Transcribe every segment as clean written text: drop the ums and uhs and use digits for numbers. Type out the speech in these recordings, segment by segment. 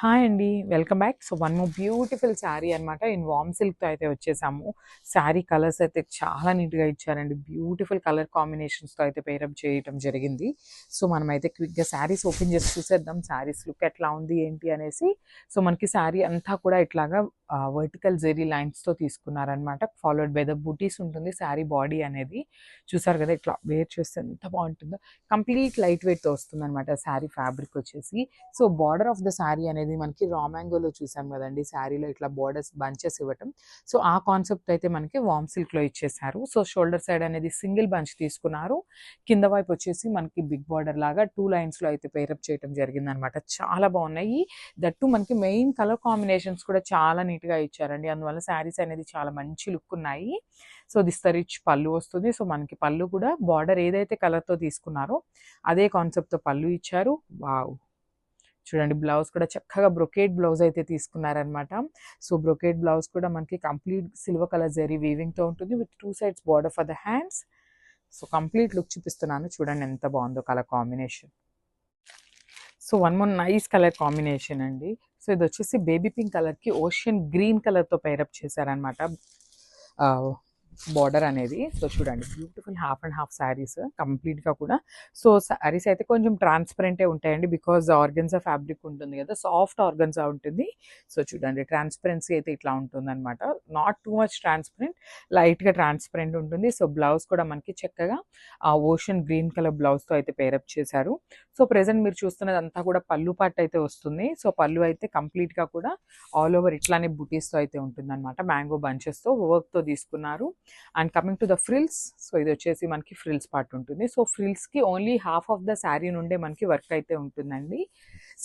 Hi అండి. Welcome back. So, one more beautiful sari అనమాట. In warm సిల్క్‌తో అయితే వచ్చేసాము. శారీ కలర్స్ అయితే చాలా నీట్‌గా ఇచ్చారండి. బ్యూటిఫుల్ కలర్ కాంబినేషన్స్‌తో అయితే పేరప్ చేయటం జరిగింది. సో, మనమైతే క్విక్‌గా శారీస్ ఓపెన్ చేసి చూసేద్దాం. శారీస్ లుక్ ఎట్లా ఉంది ఏంటి అనేసి. సో, మనకి శారీ అంతా కూడా ఇట్లాగా వర్టికల్ జెరీ లైన్స్‌తో తీసుకున్నారనమాట. ఫాలోడ్ బై ద బూటీస్ ఉంటుంది శారీ బాడీ అనేది. చూసారు కదా! ఇట్లా వేర్ చేస్తే ఎంత బావుంటుందో. కంప్లీట్ లైట్ వెయిట్‌తో వస్తుందనమాట శారీ ఫ్యాబ్రిక్ వచ్చేసి. So, border of the sari అనేది మనకి రా మ్యాంగోలో చూసాం కదండీ! శారీలో ఇట్లా బోర్డర్స్ బంచెస్ ఇవ్వటం. సో, ఆ కాన్సెప్ట్ అయితే మనకి వార్మ్ సిల్క్‌లో ఇచ్చేసారు. సో, షోల్డర్ సైడ్ అనేది సింగిల్ బంచ్ తీసుకున్నారు. కింద వైపు వచ్చేసి మనకి బిగ్ బార్డర్ లాగా 2 లైన్స్‌లో అయితే పేరప్ చేయటం జరిగిందనమాట. చాలా బావున్నాయి. దట్ టూ మనకి మెయిన్ కలర్ కాంబినేషన్స్ కూడా చాలా నీట్‌గా ఇచ్చారండి. అందువల్ల శారీస్ అనేది చాలా మంచి లుక్ ఉన్నాయి. సో, దిస్ ద రిచ్ పల్లు వస్తుంది. సో, మనకి పల్లు కూడా బార్డర్ ఏదైతే కలర్‌తో తీసుకున్నారో అదే కాన్సెప్ట్‌తో పల్లు ఇచ్చారు. వావ్! చూడండి బ్లౌజ్ కూడా చక్కగా బ్రొకేడ్ బ్లౌజ్ అయితే తీసుకున్నారనమాట. సో, బ్రొకేడ్ బ్లౌజ్ కూడా మనకి కంప్లీట్ సిల్వర్ కలర్ జరీ వీవింగ్‌తో ఉంటుంది. With 2 sides border for the hands. So, complete look చూపిస్తున్నాను. చూడండి ఎంత బావుందో colour combination. So, one more nice colour combination అండి. సో, ఇదొచ్చేసి బేబీ పింక్ కలర్‌కి ఓషియన్ గ్రీన్ కలర్‌తో పేరప్ చేశారనమాట. ఆహ్, బార్డర్ అనేది. సో, చూడండి beautiful half and half saris కంప్లీట్‌గా కూడా. సో, శారీస్ అయితే కొంచెం ట్రాన్స్‌పరెంటే ఉంటాయండి. బికాజ్ ఆర్గన్జా ఫ్యాబ్రిక్ ఉంటుంది కదా! సాఫ్ట్ ఆర్గన్జా ఉంటుంది. సో, చూడండి ట్రాన్స్‌పరెన్సీ అయితే ఇట్లా ఉంటుందనమాట. నాట్ టూ మచ్ ట్రాన్స్‌పరెంట్, లైట్‌గా ట్రాన్స్‌పరెంట్ ఉంటుంది. సో, బ్లౌజ్ కూడా మనకి చక్కగా ఓషన్ గ్రీన్ కలర్ బ్లౌజ్‌తో అయితే పేరప్ చేశారు. సో, ప్రెజెంట్ మీరు చూస్తున్నదంతా కూడా పల్లు పార్ట్ అయితే వస్తుంది. సో, పల్లు అయితే కంప్లీట్‌గా కూడా ఆల్ ఓవర్ ఇట్లానే బుటీస్‌తో అయితే ఉంటుందనమాట. మ్యాంగో బంచెస్‌తో వర్క్‌తో తీసుకున్నారు. And coming to the frills. So, ఇది వచ్చేసి మనకి ఫ్రిల్స్ పార్ట్ ఉంటుంది. సో, ఫ్రిల్స్‌కి only half of the sari నుండే మనకి వర్క్ అయితే ఉంటుందండి.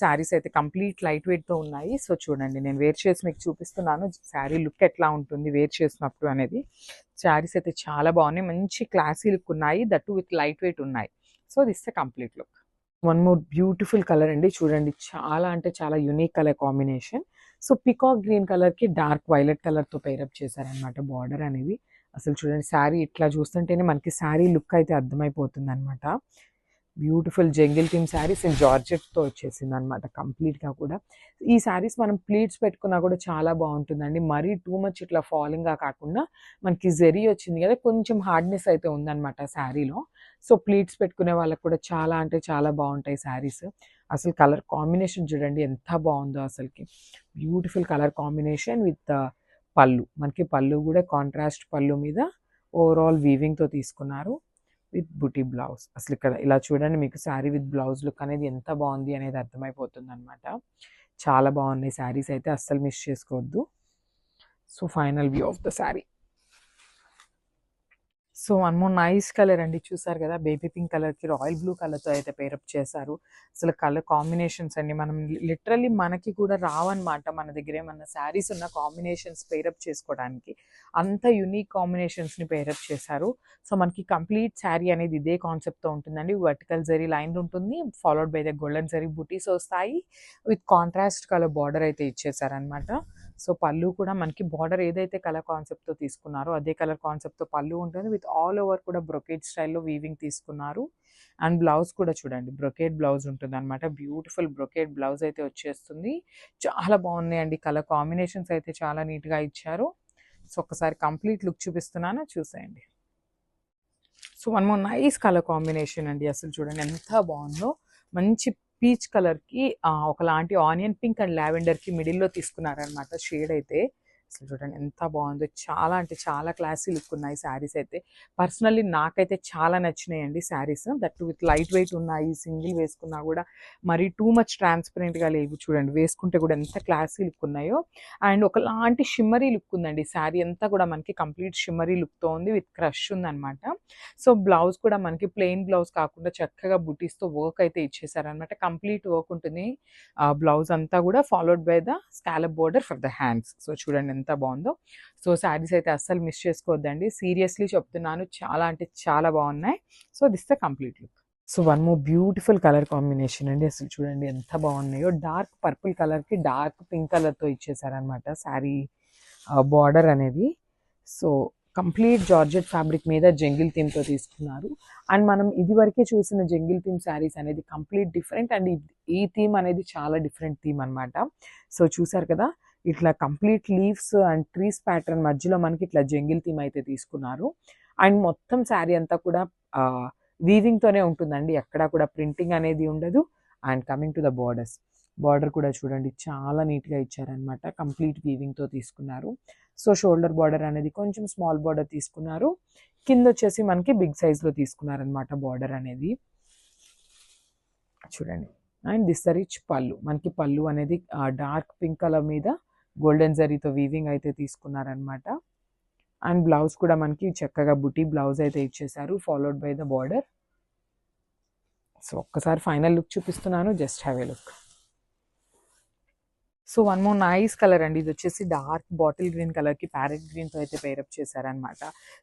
శారీస్ అయితే కంప్లీట్ లైట్ వెయిట్‌తో ఉన్నాయి. సో, చూడండి నేను వేర్ చేసి మీకు చూపిస్తున్నాను. శారీ లుక్ ఎట్లా ఉంటుంది వేర్ చేసినప్పుడు అనేది. శారీస్ అయితే చాలా బాగున్నాయి. మంచి క్లాసీ లుక్ ఉన్నాయి. That too with light weight ఉన్నాయి. So, this the complete look. One more beautiful colour అండి. చూడండి చాలా అంటే చాలా unique colour combination. So, peacock green కలర్‌కి డార్క్ వైలెట్ కలర్‌తో పేరప్ చేశారనమాట బార్డర్ అనేది. అసలు చూడండి శారీ ఇట్లా చూస్తుంటేనే మనకి శారీ లుక్ అయితే అర్థమైపోతుందనమాట. Beautiful jungle theme saris and జార్జెట్‌తో వచ్చేసిందనమాట కంప్లీట్‌గా కూడా. ఈ శారీస్ మనం ప్లీట్స్ పెట్టుకున్నా కూడా చాలా బావుంటుందండి. మరీ టూ మచ్ ఇట్లా ఫాలింగ్‌గా కాకుండా మనకి జెరీ వచ్చింది కదా! కొంచెం హార్డ్‌నెస్ అయితే ఉందనమాట శారీలో. సో, ప్లీట్స్ పెట్టుకునే వాళ్ళకి కూడా చాలా అంటే చాలా బావుంటాయి శారీస్. అసలు కలర్ కాంబినేషన్ చూడండి ఎంత బావుందో అసలకి. బ్యూటిఫుల్ కలర్ కాంబినేషన్ విత్ పల్లు. మనకి పల్లు కూడా కాంట్రాస్ట్ పల్లు మీద ఓవరాల్ వీవింగ్‌తో తీసుకున్నారు. With buti blouse. అసలు ఇక్కడ ఇలా చూడండి మీకు శారీ విత్ బ్లౌజ్ లుక్ అనేది ఎంత బావుంది అనేది అర్థమైపోతుందనమాట. చాలా బావున్నాయి శారీస్ అయితే అస్సలు మిస్ చేసుకోవద్దు. So, final view of the sari. So, one more nice colour అండి. చూసారు కదా! బేబీ పింక్ కలర్‌కి రాయల్ బ్లూ కలర్‌తో అయితే పేరప్ చేశారు. అసలు కలర్ కాంబినేషన్స్ అండి మనం లిటరల్లీ మనకి కూడా రావన్నమాట. మన దగ్గర ఏమన్నా శారీస్ ఉన్న కాంబినేషన్స్ పేరప్ చేసుకోవడానికి. అంత యూనిక్ కాంబినేషన్స్‌ని పేరప్ చేశారు. సో, మనకి కంప్లీట్ శారీ అనేది ఇదే కాన్సెప్ట్‌తో ఉంటుందండి. వర్టికల్ జరీ లైన్ ఉంటుంది. Followed by the golden zari butis వస్తాయి. విత్ కాంట్రాస్ట్ కలర్ బార్డర్ అయితే ఇచ్చేసారనమాట. సో, పల్లు కూడా మనకి బార్డర్ ఏదైతే కలర్ కాన్సెప్ట్‌తో తీసుకున్నారో అదే కలర్ కాన్సెప్ట్‌తో పల్లు ఉంటుంది. విత్ ఆల్ ఓవర్ కూడా బ్రొకేడ్ స్టైల్‌లో వీవింగ్ తీసుకున్నారు. అండ్ బ్లౌజ్ కూడా చూడండి బ్రొకేడ్ బ్లౌజ్ ఉంటుందనమాట. బ్యూటిఫుల్ బ్రొకేడ్ బ్లౌజ్ అయితే వచ్చేస్తుంది. చాలా బాగున్నాయండి. కలర్ కాంబినేషన్స్ అయితే చాలా నీట్‌గా ఇచ్చారు. సో, ఒక్కసారి కంప్లీట్ లుక్ చూపిస్తున్నాను చూసేయండి. So, one more nice colour combination అండి. అసలు చూడండి ఎంత బావుందో. మంచి పీచ్ కలర్‌కి ఒకలాంటి ఆనియన్ పింక్ అండ్ లావెండర్‌కి మిడిల్‌లో తీసుకున్నారనమాట షేడ్ అయితే. అసలు చూడండి ఎంత బావుందో. చాలా అంటే చాలా క్లాసీ లుక్ ఉన్నాయి శారీస్ అయితే. పర్సనల్లీ నాకైతే చాలా నచ్చినాయండి saris. That too with light weight ఉన్నాయి. సింగిల్ వేసుకున్నా కూడా మరీ టూ మచ్ ట్రాన్స్‌పరెంట్‌గా లేవు. చూడండి వేసుకుంటే కూడా ఎంత క్లాసీ లుక్ ఉన్నాయో. అండ్ ఒకలాంటి షిమ్మరీ లుక్ ఉందండి. శారీ అంతా కూడా మనకి కంప్లీట్ షిమ్మరీ లుక్‌తో ఉంది. విత్ క్రష్ ఉందనమాట. సో, బ్లౌజ్ కూడా మనకి ప్లెయిన్ బ్లౌజ్ కాకుండా చక్కగా బుటీస్‌తో వర్క్ అయితే ఇచ్చేసారనమాట. కంప్లీట్ వర్క్ ఉంటుంది. బ్లౌజ్ అంతా కూడా followed by the scallop border for the hands. So, చూడండి ఎంత బావుందో. సో, శారీస్ అయితే అస్సలు మిస్ చేసుకోవద్దండి. సీరియస్లీ చెప్తున్నాను. చాలా అంటే చాలా బావున్నాయి. So, this the complete look. So, one more beautiful colour combination అండి. అసలు చూడండి ఎంత బాగున్నాయో. డార్క్ పర్పుల్ కలర్‌కి డార్క్ పింక్ కలర్‌తో ఇచ్చేసారనమాట శారీ బార్డర్ అనేది. సో, కంప్లీట్ జార్జెట్ ఫ్యాబ్రిక్ మీద జంగిల్ థీమ్తో తీసుకున్నారు. అండ్ మనం ఇదివరకే చూసిన జంగిల్ థీమ్ శారీస్ అనేది కంప్లీట్ డిఫరెంట్, అండ్ ఈ థీమ్ అనేది చాలా డిఫరెంట్ థీమ్ అనమాట. సో చూసారు కదా, ఇట్లా complete leaves and trees pattern మధ్యలో మనకి ఇట్లా జంగిల్ థీమ్ అయితే తీసుకున్నారు. అండ్ మొత్తం శారీ అంతా కూడా వీవింగ్తోనే ఉంటుందండి, ఎక్కడా కూడా ప్రింటింగ్ అనేది ఉండదు. And coming to the border కూడా చూడండి, చాలా నీట్గా ఇచ్చారనమాట, కంప్లీట్ వీవింగ్తో తీసుకున్నారు. సో షోల్డర్ బార్డర్ అనేది కొంచెం స్మాల్ బార్డర్ తీసుకున్నారు, కింద వచ్చేసి మనకి బిగ్ సైజ్లో తీసుకున్నారనమాట బార్డర్ అనేది. చూడండి, అండ్ దిస్ రిచ్ పళ్ళు, మనకి పళ్ళు అనేది డార్క్ పింక్ కలర్ మీద గోల్డెన్ జరీతో వీవింగ్ అయితే తీసుకున్నారనమాట. అండ్ బ్లౌజ్ కూడా మనకి చక్కగా బుటీ బ్లౌజ్ అయితే ఇచ్చేసారు, followed by the border. So ఒక్కసారి ఫైనల్ లుక్ చూపిస్తున్నాను, just have a look. So one more nice colour అండి, ఇది వచ్చేసి డార్క్ బాటిల్ గ్రీన్ కలర్కి ప్యారెట్ గ్రీన్తో అయితే పేరప్ చేశారనమాట.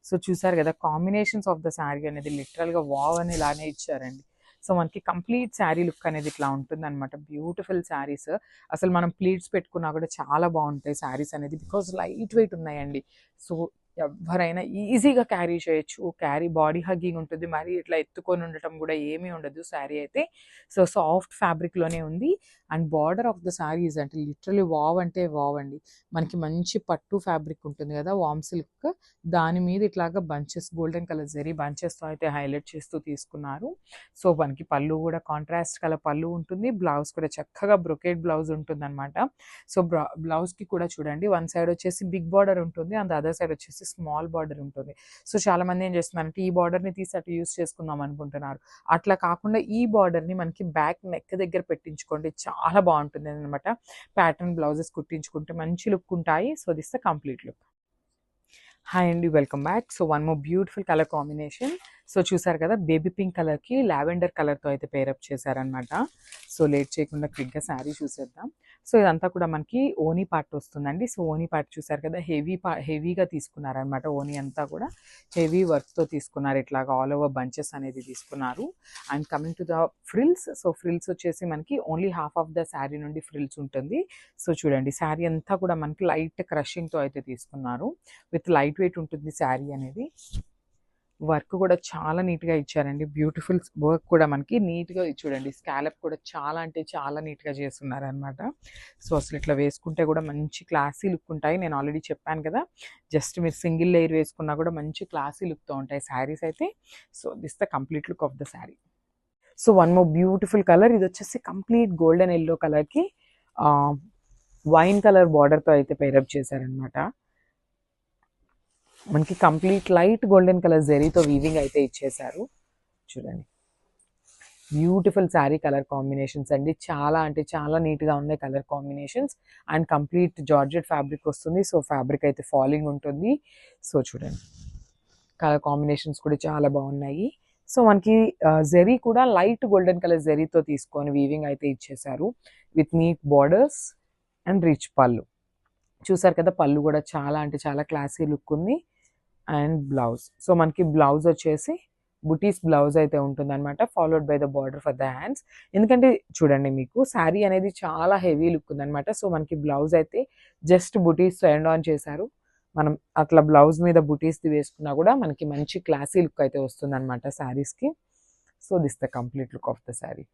సో చూసారు కదా, కాంబినేషన్స్ ఆఫ్ ద శారీ అనేది లిటరల్గా వావ్ అని ఇలానే ఇచ్చారండి. సో మనకి కంప్లీట్ శారీ లుక్ అనేది ఇట్లా ఉంటుంది అనమాట. బ్యూటిఫుల్ శారీస్, అసలు మనం ప్లీట్స్ పెట్టుకున్నా కూడా చాలా బాగుంటాయి శారీస్ అనేది, బికాజ్ లైట్ వెయిట్ ఉన్నాయండి. సో ఎవరైనా ఈజీగా క్యారీ చేయొచ్చు, క్యారీ బాడీ హగ్గింగ్ ఉంటుంది, మరి ఇట్లా ఎత్తుకొని ఉండటం కూడా ఏమీ ఉండదు శారీ అయితే. సో సాఫ్ట్ ఫ్యాబ్రిక్లోనే ఉంది. And border of the saris అంటే లిటరలీ వావ్ అంటే వావ్ అండి. మనకి మంచి పట్టు ఫ్యాబ్రిక్ ఉంటుంది కదా, వామ్ సిల్క్, దాని మీద ఇట్లాగా బంచెస్, గోల్డెన్ కలర్ జరీ బంచెస్తో అయితే హైలైట్ చేస్తూ తీసుకున్నారు. సో మనకి పళ్ళు కూడా కాంట్రాస్ట్ కలర్ పళ్ళు ఉంటుంది, బ్లౌజ్ కూడా చక్కగా బ్రొకేడ్ బ్లౌజ్ ఉంటుంది అనమాట. సో బ్లౌజ్కి కూడా చూడండి, వన్ సైడ్ వచ్చేసి బిగ్ బార్డర్ ఉంటుంది, అండ్ అదర్ సైడ్ వచ్చేసి స్మాల్ బార్డర్ ఉంటుంది. సో చాలా మంది ఏం చేస్తున్నారంటే ఈ బార్డర్ని తీసి అటు యూస్ చేసుకుందాం అనుకుంటున్నారు. అట్లా కాకుండా ఈ బార్డర్ని మనకి బ్యాక్ నెక్ దగ్గర పెట్టించుకోండి, చాలా బాగుంటుంది అనమాట. ప్యాటర్న్ బ్లౌజెస్ కుట్టించుకుంటే మంచి లుక్ ఉంటాయి. So this the complete look. Hi అండి, welcome back. So one more beautiful colour combination. So చూసారు కదా, బేబీ పింక్ కలర్కి లావెండర్ కలర్తో అయితే పేరప్ చేశారనమాట. సో లేట్ చేయకుండా క్విక్గా శారీ చూసేద్దాం. సో ఇదంతా కూడా మనకి ఓనీ పార్ట్ వస్తుందండి. సో ఓనీ పార్ట్ చూసారు కదా, హెవీగా తీసుకున్నారనమాట. ఓనీ అంతా కూడా హెవీ వర్క్తో తీసుకున్నారు, ఇట్లాగా ఆల్ ఓవర్ బంచెస్ అనేది తీసుకున్నారు. And coming to the frills, so frills వచ్చేసి మనకి only half of the sari నుండి ఫ్రిల్స్ ఉంటుంది. సో చూడండి, శారీ అంతా కూడా మనకి లైట్ క్రషింగ్తో అయితే తీసుకున్నారు, విత్ లైట్ వెయిట్ ఉంటుంది శారీ అనేది. వర్క్ కూడా చాలా నీట్గా ఇచ్చారండి, బ్యూటిఫుల్ వర్క్ కూడా మనకి నీట్గా చూడండి. స్కాలప్ కూడా చాలా అంటే చాలా నీట్గా చేస్తున్నారనమాట. సో అసలు ఇట్లా వేసుకుంటే కూడా మంచి క్లాసీ లుక్ ఉంటాయి. నేను ఆల్రెడీ చెప్పాను కదా, జస్ట్ మీరు సింగిల్ లేయర్ వేసుకున్నా కూడా మంచి క్లాసీ లుక్తో ఉంటాయి శారీస్ అయితే. So this the complete look of the sari. So one more beautiful colour, ఇది వచ్చేసి కంప్లీట్ గోల్డెన్ ఎల్లో కలర్కి వైన్ కలర్ బార్డర్తో అయితే పేరప్ చేశారనమాట. మనకి కంప్లీట్ లైట్ గోల్డెన్ కలర్ జెరీతో వీవింగ్ అయితే ఇచ్చేసారు. చూడండి, బ్యూటిఫుల్ శారీ కలర్ కాంబినేషన్స్ అండి, చాలా అంటే చాలా నీట్గా ఉన్నాయి colour combinations. And complete georgette fabric వస్తుంది. సో ఫ్యాబ్రిక్ అయితే ఫాలింగ్ ఉంటుంది. సో చూడండి, కలర్ కాంబినేషన్స్ కూడా చాలా బాగున్నాయి. సో మనకి జెరీ కూడా లైట్ గోల్డెన్ కలర్ జెరీతో తీసుకొని వీవింగ్ అయితే ఇచ్చేసారు, with neat borders and rich పళ్ళు. చూసారు కదా, పళ్ళు కూడా చాలా అంటే చాలా క్లాసీ లుక్ ఉంది. అండ్ బ్లౌజ్, సో మనకి బ్లౌజ్ వచ్చేసి బుటీస్ బ్లౌజ్ అయితే ఉంటుంది అనమాట, followed by the border for the hands. ఎందుకంటే చూడండి, మీకు శారీ అనేది చాలా హెవీ లుక్ ఉందనమాట. సో మనకి బ్లౌజ్ అయితే జస్ట్ బుటీస్ ఎండ్ ఆన్ చేశారు. మనం అట్లా బ్లౌజ్ మీద బుటీస్ది వేసుకున్నా కూడా మనకి మంచి క్లాసీ లుక్ అయితే వస్తుంది అనమాట శారీస్కి. So this the complete look of the sari.